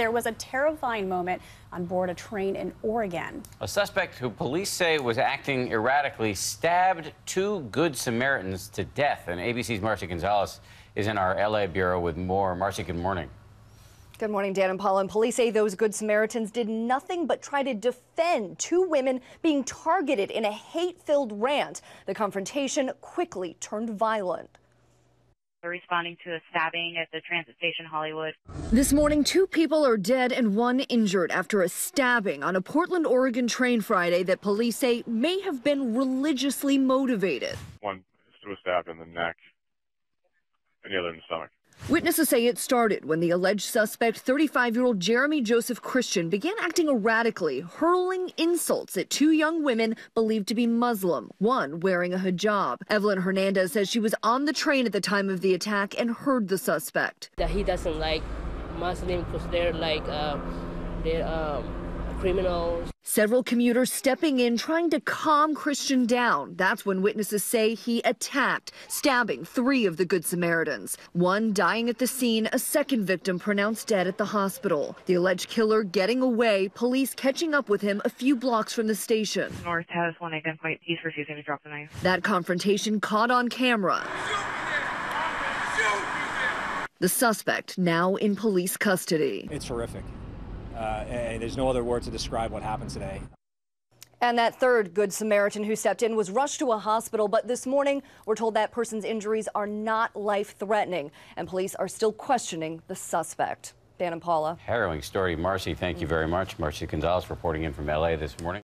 There was a terrifying moment on board a train in Oregon. A suspect who police say was acting erratically stabbed two Good Samaritans to death. And ABC's Marcy Gonzalez is in our LA bureau with more. Marcy, good morning. Good morning, Dan and Paula. And police say those Good Samaritans did nothing but try to defend two women being targeted in a hate-filled rant. The confrontation quickly turned violent. They're responding to a stabbing at the transit station Hollywood. This morning, two people are dead and one injured after a stabbing on a Portland, Oregon train Friday that police say may have been religiously motivated. One was stabbed in the neck and the other in the stomach. Witnesses say it started when the alleged suspect, 35-year-old Jeremy Joseph Christian, began acting erratically, hurling insults at two young women believed to be Muslim, one wearing a hijab. Evelyn Hernandez says she was on the train at the time of the attack and heard the suspect. That he doesn't like Muslims because they're like criminals. Several commuters stepping in, trying to calm Christian down. That's when witnesses say he attacked, stabbing three of the Good Samaritans. One dying at the scene, a second victim pronounced dead at the hospital. The alleged killer getting away, police catching up with him a few blocks from the station. North has one at gunpoint. He's refusing to drop the knife. That confrontation caught on camera. The suspect now in police custody. It's horrific. There's no other word to describe what happened today. And that third Good Samaritan who stepped in was rushed to a hospital, but this morning we're told that person's injuries are not life-threatening, and police are still questioning the suspect. Dan and Paula. Harrowing story. Marcy, thank you very much. Marcy Gonzalez reporting in from LA this morning.